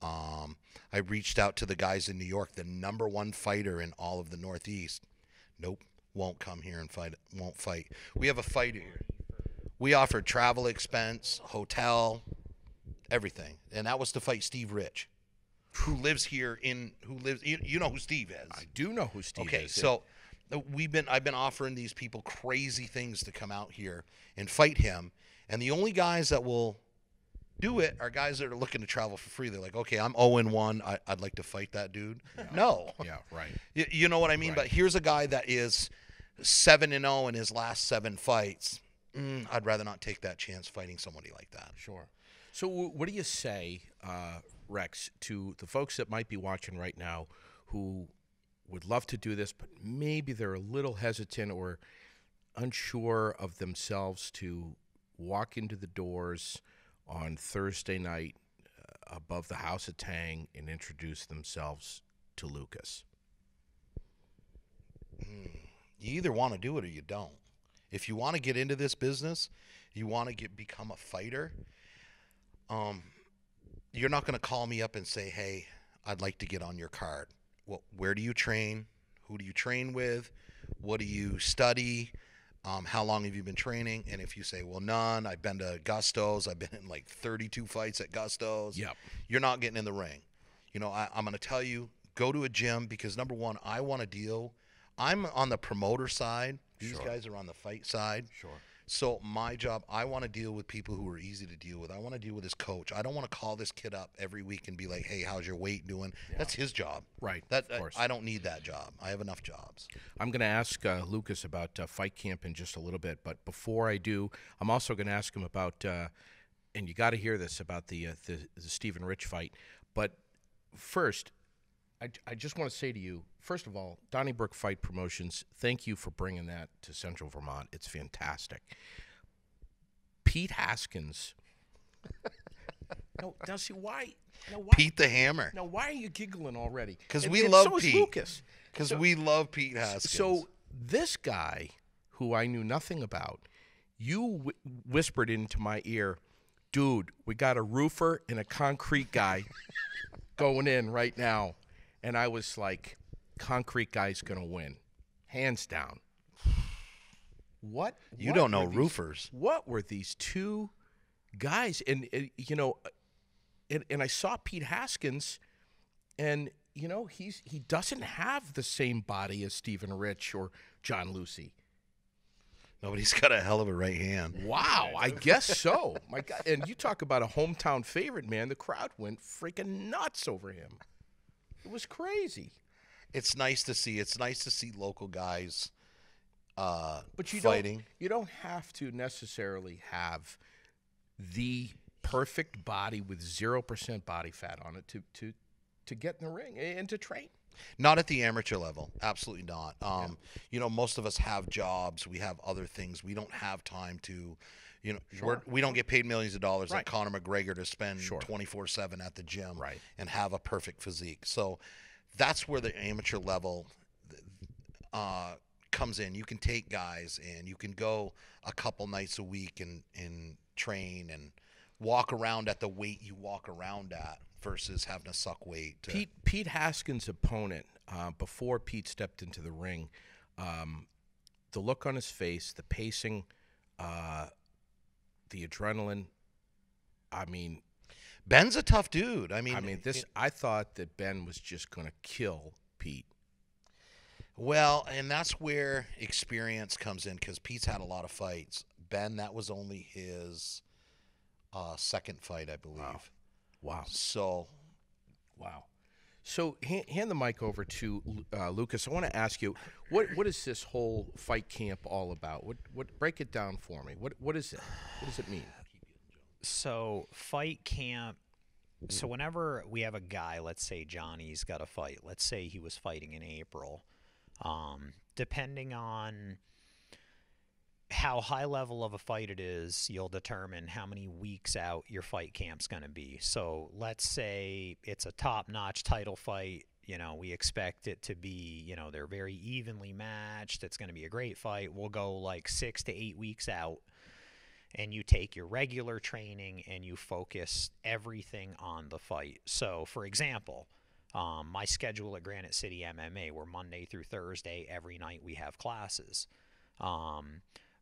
I reached out to the guys in New York, the number 1 fighter in all of the Northeast. Nope, won't come here and fight. Won't fight. We have a fighter here. We offered travel expense, hotel, everything, and that was to fight Steve Rich, who lives here you know who Steve is. I do know who Steve is. Okay, so I've been offering these people crazy things to come out here and fight him, and the only guys that will do it are guys that are looking to travel for free. They're like, okay, I'm 0-1. I'd like to fight that dude. Yeah. No. Yeah, right. You know what I mean? Right. But here's a guy that is 7-0 in his last 7 fights. I'd rather not take that chance fighting somebody like that. Sure. So what do you say, Rex, to the folks that might be watching right now who would love to do this, but maybe they're a little hesitant or unsure of themselves to walk into the doors on Thursday night above the House of Tang and introduce themselves to Lucas? You either want to do it or you don't. If you want to get into this business, you want to become a fighter, you're not going to call me up and say, hey, I'd like to get on your card. Well, where do you train? Who do you train with? What do you study? How long have you been training? And if you say, well, none, I've been to Gusto's. I've been in like 32 fights at Gusto's. Yep. You're not getting in the ring. You know, I'm going to tell you, go to a gym, because, number one, I want to deal. I'm on the promoter side. These guys are on the fight side. Sure. So my job, I want to deal with people who are easy to deal with. I want to deal with his coach. I don't want to call this kid up every week and be like, hey, how's your weight doing? Yeah. That's his job. Right, of course. I don't need that job. I have enough jobs. I'm going to ask Lucas about fight camp in just a little bit. But before I do, I'm also going to ask him about, and you got to hear this, about the Stephen Rich fight. But first, I just want to say to you, first of all, Donnybrook Fight Promotions, thank you for bringing that to Central Vermont. It's fantastic. Pete Haskins. Now see why? Pete the Hammer. Now, why are you giggling already? Because we love so Pete. Lucas. Because we love Pete Haskins. So this guy, who I knew nothing about, you whispered into my ear, dude, we got a roofer and a concrete guy going in right now. And I was like, concrete guy's going to win. Hands down. What? You don't know roofers. What were these two guys? And you know, and I saw Pete Haskins, and you know, he doesn't have the same body as Stephen Rich or Jon Lucey. No, but he's got a hell of a right hand. Wow, I guess so. My God, and you talk about a hometown favorite, man. The crowd went freaking nuts over him. It was crazy. It's nice to see. It's nice to see local guys But you fighting. You don't have to necessarily have the perfect body with 0% body fat on it to get in the ring and to train. Not at the amateur level. Absolutely not. You know, most of us have jobs. We have other things. We don't have time to, you know, we don't get paid millions of dollars like Conor McGregor to spend 24/7 at the gym and have a perfect physique. So that's where the amateur level comes in. You can take guys and you can go a couple nights a week and train and walk around at the weight you walk around at versus having to suck weight. Pete Haskins' opponent, before Pete stepped into the ring, the look on his face, the pacing, the adrenaline. I mean, Ben's a tough dude. I thought that Ben was just going to kill Pete. Well, and that's where experience comes in because Pete's had a lot of fights. Ben, that was only his second fight, I believe. Wow. So hand the mic over to Lucas. I want to ask you, what is this whole fight camp all about? What break it down for me. What is it? What does it mean? So fight camp. So whenever we have a guy, let's say Johnny's got a fight. Let's say he was fighting in April. Depending on how high level of a fight it is, you'll determine how many weeks out your fight camp's going to be. So let's say it's a top-notch title fight. You know, we expect it to be, you know, they're very evenly matched. It's going to be a great fight. We'll go like 6 to 8 weeks out, and you take your regular training and you focus everything on the fight. So, for example, my schedule at Granite City MMA, we're Monday through Thursday. Every night we have classes.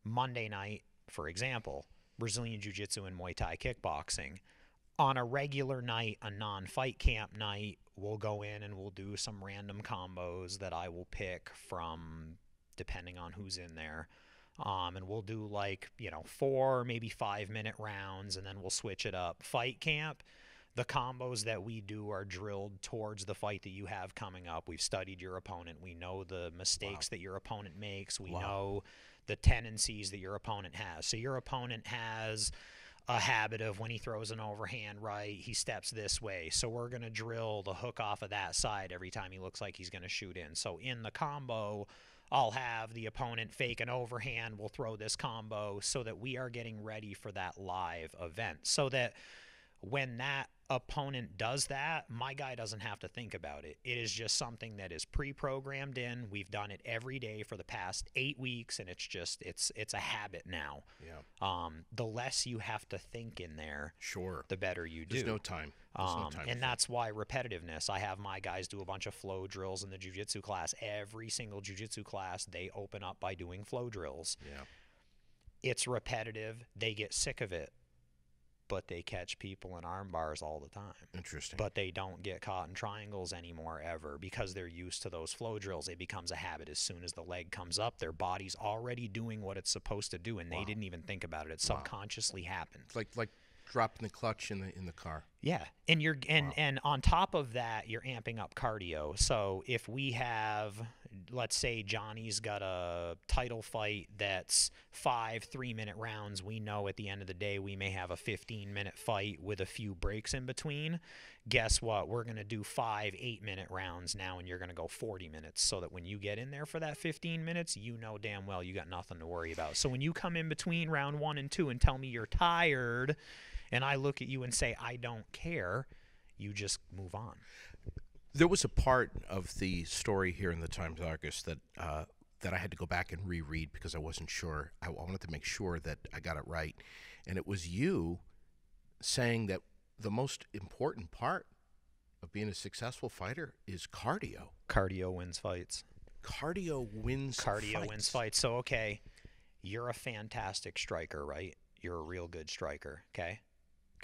Monday night, for example, Brazilian Jiu-Jitsu and Muay Thai kickboxing. On a regular night, a non-fight camp night, we'll go in and we'll do some random combos that I will pick from depending on who's in there. And we'll do 4, maybe 5-minute rounds, and then we'll switch it up. Fight camp, the combos that we do are drilled towards the fight that you have coming up. We've studied your opponent. We know the mistakes that your opponent makes. We know the tendencies that your opponent has. So your opponent has a habit of when he throws an overhand right, he steps this way. So we're going to drill the hook off of that side every time he looks like he's going to shoot in. So in the combo, I'll have the opponent fake an overhand. We'll throw this combo so that we are getting ready for that live event. So that when that opponent does that, my guy doesn't have to think about it. It is just something that is pre-programmed in. We've done it every day for the past 8 weeks, and it's just it's a habit now. Yeah. The less you have to think in there, the better you do. There's no time. And that's why repetitiveness. I have my guys do a bunch of flow drills in the jiu-jitsu class. Every single jiu-jitsu class, they open up by doing flow drills. Yeah. It's repetitive. They get sick of it. But they catch people in arm bars all the time. Interesting. But they don't get caught in triangles anymore ever because they're used to those flow drills. It becomes a habit. As soon as the leg comes up, their body's already doing what it's supposed to do, and they didn't even think about it. It subconsciously happened. It's like dropping the clutch in the car. Yeah, and you're and on top of that, you're amping up cardio. So if we have, let's say Johnny's got a title fight that's 5 3-minute rounds, we know at the end of the day we may have a 15-minute fight with a few breaks in between. Guess what? We're going to do 5 8-minute rounds now, and you're going to go 40 minutes so that when you get in there for that 15 minutes, you know damn well you got nothing to worry about. So when you come in between round 1 and 2 and tell me you're tired, and I look at you and say, I don't care, you just move on. There was a part of the story here in the Times-Argus that I had to go back and reread because I wasn't sure. I wanted to make sure that I got it right. And it was you saying that the most important part of being a successful fighter is cardio. Cardio wins fights. Cardio wins fights. So, okay, you're a fantastic striker, right? You're a real good striker, okay?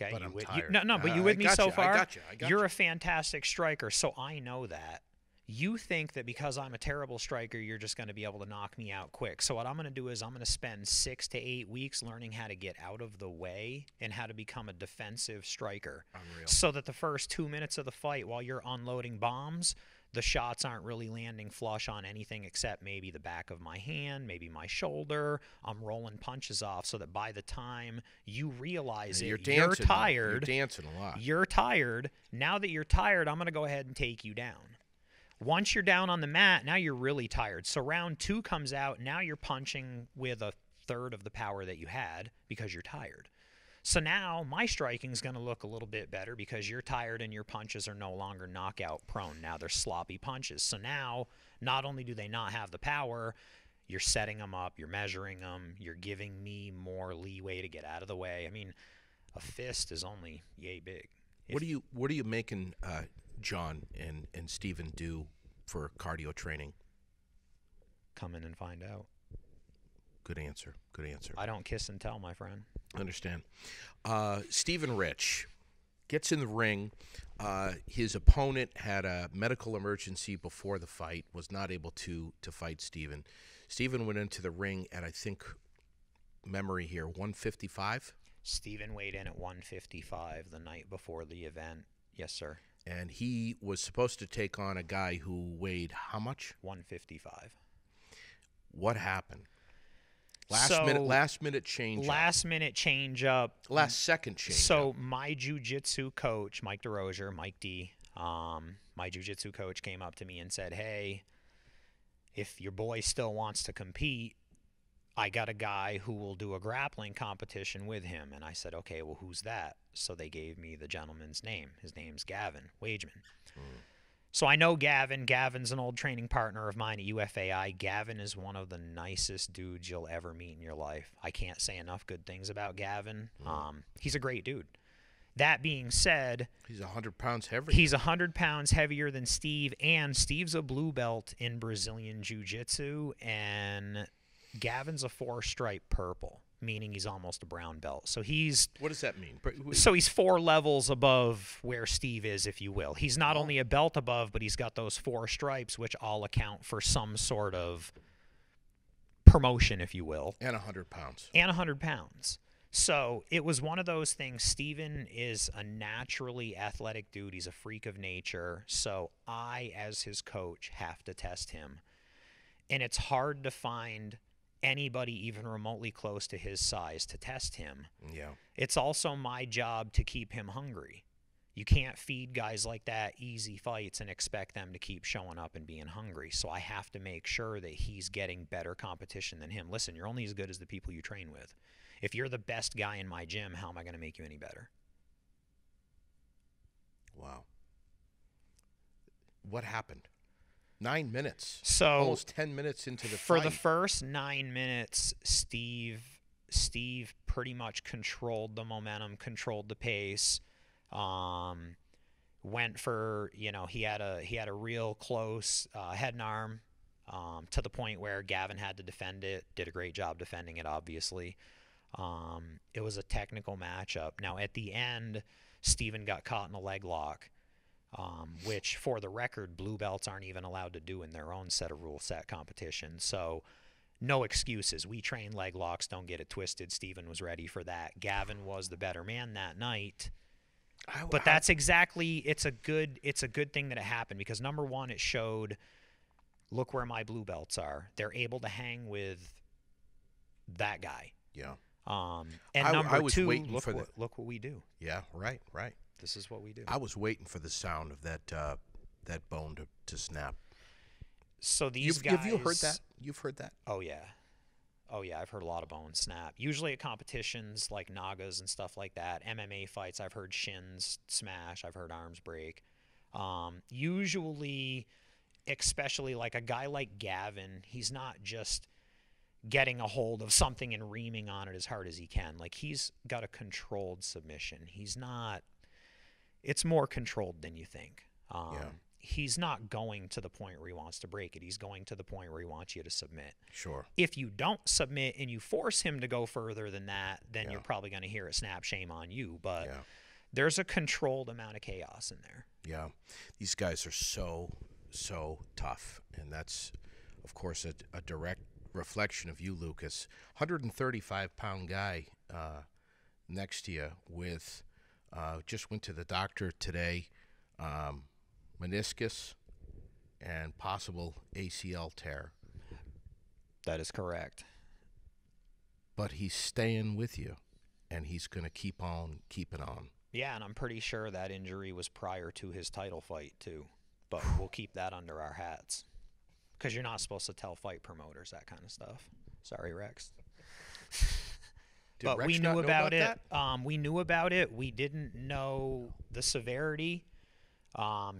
Okay, But I'm you tired. no, but you I with me got so you, I far? got you, I got You're you. a fantastic striker, so I know that. You think that because I'm a terrible striker, you're just going to be able to knock me out quick. So what I'm going to do is I'm going to spend 6 to 8 weeks learning how to get out of the way and how to become a defensive striker. Unreal. So that the first 2 minutes of the fight, while you're unloading bombs, the shots aren't really landing flush on anything except maybe the back of my hand, maybe my shoulder. I'm rolling punches off so that by the time you realize You're you're dancing, though. tired. You're dancing a lot. You're tired. Now that you're tired, I'm going to go ahead and take you down. Once you're down on the mat, now you're really tired. So round 2 comes out. Now you're punching with a third of the power that you had because you're tired. So now my striking is going to look a little bit better because you're tired and your punches are no longer knockout prone. Now they're sloppy punches. So now not only do they not have the power, you're setting them up, you're measuring them, you're giving me more leeway to get out of the way. I mean, a fist is only yay big. What are you making John and Steven do for cardio training? Come in and find out. Good answer. Good answer. I don't kiss and tell, my friend. Understand. Stephen Rich gets in the ring. His opponent had a medical emergency before the fight, was not able to fight Stephen. Stephen went into the ring at, I think, memory here, 155? Stephen weighed in at 155 the night before the event. Yes, sir. And he was supposed to take on a guy who weighed how much? 155. What happened? Last So, minute change. Last minute change up. Last second change. So my jiu-jitsu coach, Mike DeRozier, Mike D, my jiu-jitsu coach came up to me and said, hey, if your boy still wants to compete, I got a guy who will do a grappling competition with him. And I said, okay, well, who's that? So they gave me the gentleman's name. His name's Gavin Wageman. So I know Gavin. Gavin's an old training partner of mine at UFAI. Gavin is one of the nicest dudes you'll ever meet in your life. I can't say enough good things about Gavin. He's a great dude. That being said, he's 100 pounds heavier. He's 100 pounds heavier than Steve, and Steve's a blue belt in Brazilian Jiu-Jitsu, and Gavin's a 4-stripe purple, meaning he's almost a brown belt. So he's What does that mean? so he's 4 levels above where Steve is, if you will. He's not only a belt above, but he's got those 4 stripes, which all account for some sort of promotion, if you will. And 100 pounds. And 100 pounds. So it was one of those things. Steven is a naturally athletic dude. He's a freak of nature. So I, as his coach, have to test him. And it's hard to find anybody even remotely close to his size to test him. Yeah. It's also my job to keep him hungry. You can't feed guys like that easy fights and expect them to keep showing up and being hungry. So I have to make sure that he's getting better competition than him. Listen, you're only as good as the people you train with. If you're the best guy in my gym, how am I going to make you any better? Wow. What happened? 9 minutes. So almost 10 minutes into the for fight. the first 9 minutes, Steve pretty much controlled the momentum, controlled the pace. Went for, he had a real close head and arm to the point where Gavin had to defend it. Did a great job defending it, obviously. It was a technical matchup. Now, at the end, Steven got caught in a leg lock, which, for the record, blue belts aren't even allowed to do in their own set of rule set competition. So, no excuses. We train leg locks. Don't get it twisted. Steven was ready for that. Gavin was the better man that night. But that's exactly, it's a good thing that it happened because, number one, it showed, look where my blue belts are. They're able to hang with that guy. Yeah. And number two, look what we do. Yeah, right. This is what we do. I was waiting for the sound of that bone to snap. So these guys. Have you heard that? You've heard that? Oh yeah, I've heard a lot of bones snap. Usually at competitions like Nagas and stuff like that, MMA fights, I've heard shins smash. I've heard arms break. Usually, especially like a guy like Gavin, he's not just getting a hold of something and reaming on it as hard as he can. Like, he's got a controlled submission. He's not, it's more controlled than you think. he's not going to the point where he wants to break it. He's going to the point where he wants you to submit. Sure. If you don't submit and you force him to go further than that, then Yeah. you're probably going to hear a snap, shame on you. But Yeah. there's a controlled amount of chaos in there. Yeah. These guys are so tough. And that's, of course, a direct reflection of you, Lucas. 135-pound guy next to you with, just went to the doctor today, meniscus and possible ACL tear. That is correct. But he's staying with you, and he's going to keep on keeping on. Yeah, and I'm pretty sure that injury was prior to his title fight, too. But we'll keep that under our hats. Because you're not supposed to tell fight promoters that kind of stuff. Sorry, Rex. But Rex we not knew know about it. that? We knew about it. We didn't know the severity.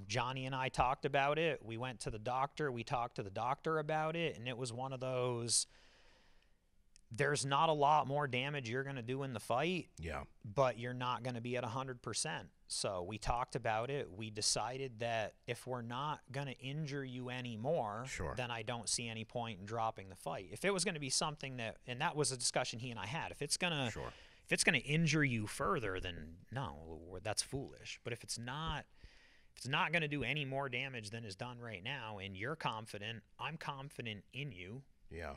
Johnny and I talked about it. We went to the doctor. We talked to the doctor about it, and it was one of those, there's not a lot more damage you're going to do in the fight, Yeah. but you're not going to be at 100%. So we talked about it. We decided that if we're not going to injure you anymore, Sure. then I don't see any point in dropping the fight. If it was going to be something that, and that was a discussion he and I had, if it's going to Sure. if it's going to injure you further, then no, that's foolish. But if it's not going to do any more damage than is done right now, and you're confident, I'm confident in you, Yeah.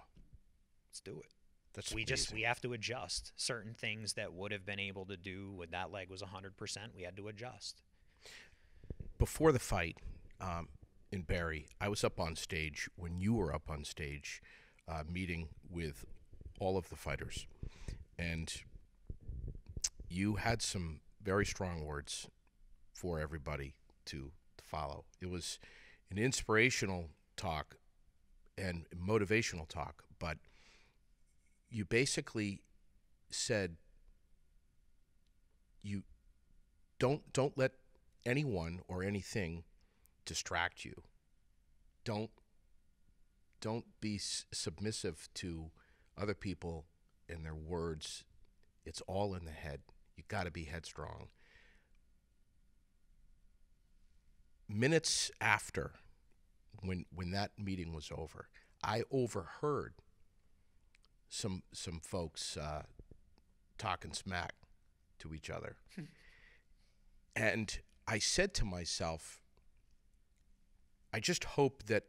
let's do it. That's We amazing. have to adjust certain things that would have been able to do when that leg was 100%. We had to adjust. Before the fight in Barre, I was up on stage when you were up on stage meeting with all of the fighters. And you had some very strong words for everybody to follow. It was an inspirational talk and motivational talk, but you basically said you don't let anyone or anything distract you. Don't be submissive to other people and their words. It's all in the head. You got to be headstrong. Minutes after, when that meeting was over, I overheard some folks talking smack to each other. And I said to myself, I just hope that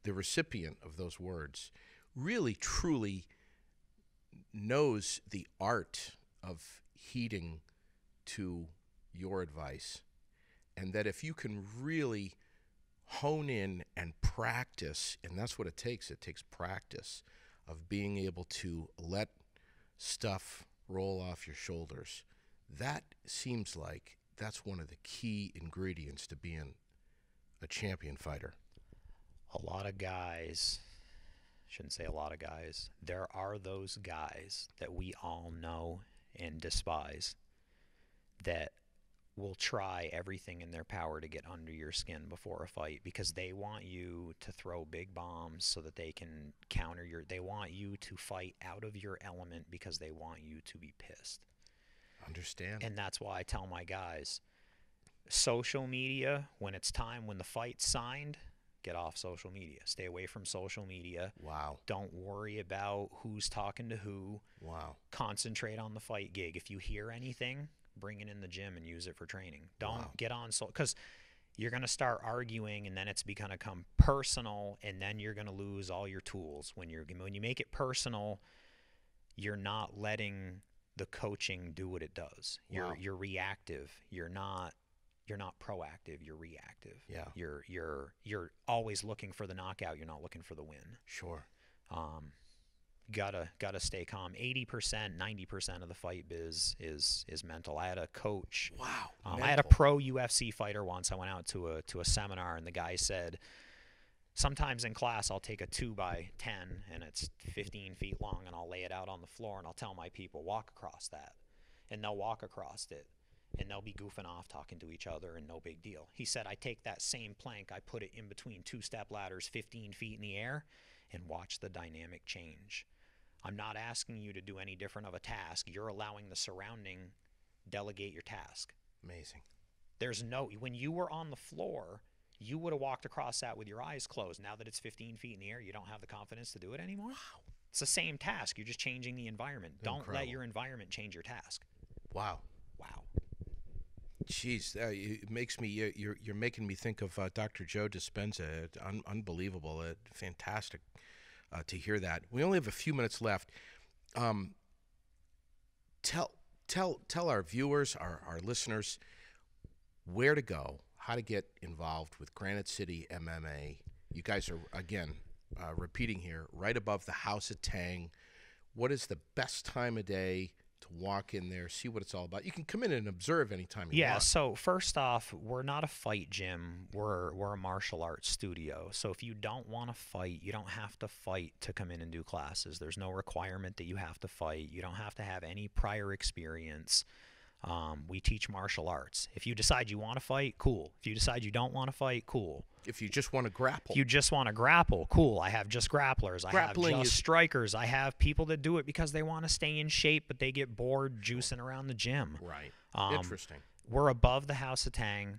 the recipient of those words really, truly knows the art of heeding to your advice. And that if you can really hone in and practice, and that's what it takes practice of being able to let stuff roll off your shoulders. That seems like that's one of the key ingredients to being a champion fighter. A lot of guys, shouldn't say a lot of guys, there are those guys that we all know and despise that will try everything in their power to get under your skin before a fight because they want you to throw big bombs so that they can counter they want you to fight out of your element because they want you to be pissed. Understand. And that's why I tell my guys, social media, when it's time, when the fight's signed, get off social media. Stay away from social media. Wow. Don't worry about who's talking to who. Wow. Concentrate on the fight gig. If you hear anything, bring it in the gym and use it for training. Don't get on because you're going to start arguing and then it's going to come personal and then you're going to lose all your tools. When you make it personal, you're not letting the coaching do what it does. Wow. You're reactive. You're not proactive. You're reactive. Yeah. You're always looking for the knockout. You're not looking for the win. Sure. Gotta stay calm. 80%, 90% of the fight biz is mental. I had a coach. Wow. I had a pro UFC fighter once. I went out to a seminar and the guy said, sometimes in class I'll take a 2x10 and it's 15 feet long and I'll lay it out on the floor and I'll tell my people walk across that, and they'll walk across it and they'll be goofing off talking to each other and no big deal. He said, I take that same plank, I put it in between 2-step ladders 15 feet in the air and watch the dynamic change. I'm not asking you to do any different of a task. You're allowing the surrounding delegate your task. Amazing. When you were on the floor, you would have walked across that with your eyes closed. Now that it's 15 feet in the air, you don't have the confidence to do it anymore. Wow. It's the same task. You're just changing the environment. Don't let your environment change your task. Wow. Wow. Jeez, it makes me. You're making me think of Dr. Joe Dispenza. Unbelievable, fantastic to hear that. We only have a few minutes left. Tell our viewers, our listeners, where to go, how to get involved with Granite City MMA. You guys are, again, repeating here, right above the House of Tang. What is the best time of day to walk in there, see what it's all about? You can come in and observe anytime you want. So first off, we're not a fight gym. We're a martial arts studio. So if you don't want to fight, you don't have to fight to come in and do classes. There's no requirement that you have to fight. You don't have to have any prior experience. We teach martial arts. If you decide you want to fight, cool. If you decide you don't want to fight, cool. If you just want to grapple. If you just want to grapple, cool. I have just grapplers. I have just strikers. I have people that do it because they want to stay in shape, but they get bored juicing around the gym. Right. Interesting. We're above the House of Tang.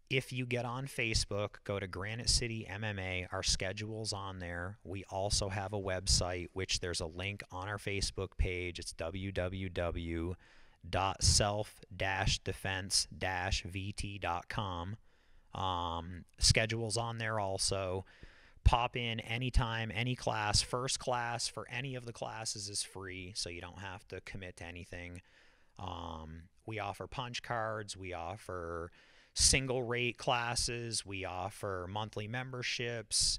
If you get on Facebook, go to Granite City MMA. Our schedule's on there. We also have a website, which there's a link on our Facebook page. It's www.self-defense-vt.com. Schedules on there also. Pop in anytime, any class. First class for any of the classes is free, so you don't have to commit to anything. We offer punch cards. We offer single rate classes. We offer monthly memberships.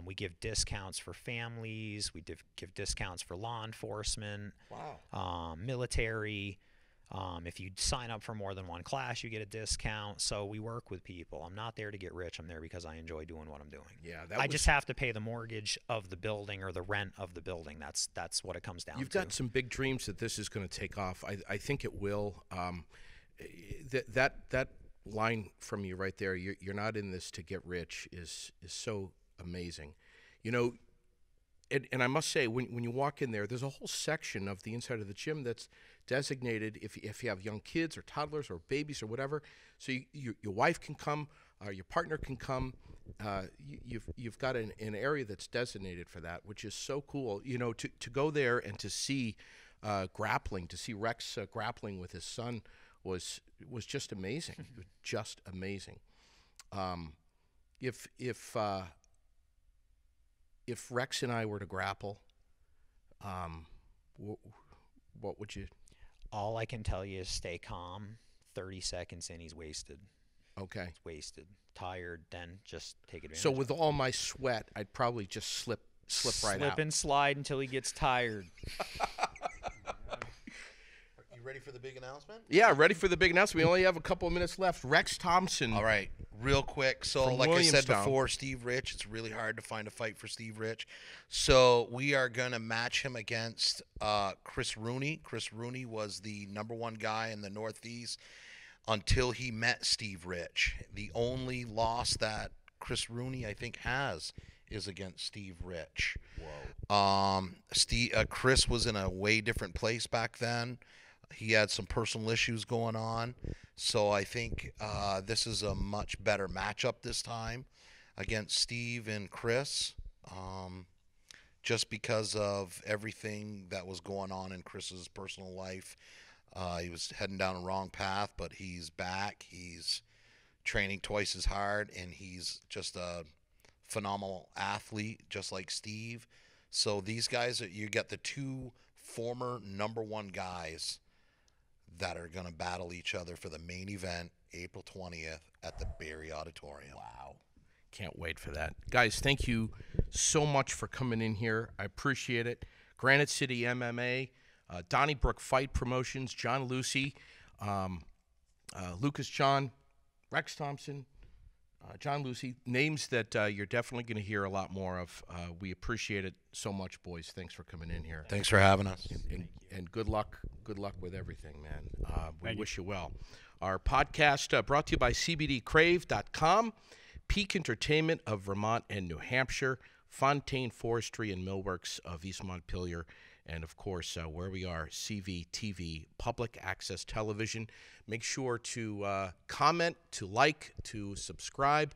We give discounts for families. We give discounts for law enforcement. Wow. Military. If you sign up for more than one class, you get a discount. So we work with people. I'm not there to get rich. I'm there because I enjoy doing what I'm doing. Yeah, I just have to pay the mortgage of the building or the rent of the building. That's what it comes down to. You've got some big dreams that this is going to take off. I think it will. That line from you right there, you're not in this to get rich, is so amazing. You know, and I must say, when you walk in there, there's a whole section of the inside of the gym that's designated if you have young kids or toddlers or babies or whatever. So your wife can come, your partner can come. You've got an area that's designated for that, which is so cool. You know, to go there and to see grappling, to see Rex grappling with his son was just amazing. It was just amazing. If Rex and I were to grapple, what would you? All I can tell you is stay calm. 30 seconds in, he's wasted. Okay. He's wasted. Tired, then just take advantage. So with all my sweat, I'd probably just slip right out. Slip and slide until he gets tired. You ready for the big announcement? Yeah, ready for the big announcement. We only have a couple of minutes left. Rex Thompson. All right, real quick. So From like I said Williamstown. before, Steve Rich, it's really hard to find a fight for Steve Rich. So we are going to match him against Chris Rooney. Chris Rooney was the #1 guy in the Northeast until he met Steve Rich. The only loss that Chris Rooney, I think, has is against Steve Rich. Whoa. Chris was in a way different place back then. He had some personal issues going on. So I think this is a much better matchup this time against Steve and Chris, just because of everything that was going on in Chris's personal life. He was heading down a wrong path, but he's back. He's training twice as hard, and he's just a phenomenal athlete, just like Steve. So these guys, you get the two former #1 guys that are going to battle each other for the main event April 20th at the Barre Auditorium. Wow. Can't wait for that. Guys, thank you so much for coming in here. I appreciate it. Granite City MMA, Donny Brooke Fight Promotions, Jon Lucey, Lucas John, Rex Thompson, Jon Lucey, names that you're definitely going to hear a lot more of. We appreciate it so much, boys. Thanks for coming in here. Thanks for having us. And good luck. Good luck with everything, man. We wish you well. Our podcast brought to you by CBDCrave.com, Peak Entertainment of Vermont and New Hampshire, Fontaine Forestry and Millworks of East Montpelier, and, of course, where we are, CVTV, Public Access Television. Make sure to comment, to like, to subscribe.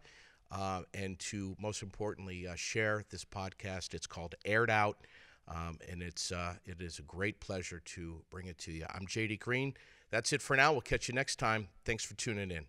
and to, most importantly, share this podcast. It's called Aired Out, and it is a great pleasure to bring it to you. I'm JD Green. That's it for now. We'll catch you next time. Thanks for tuning in.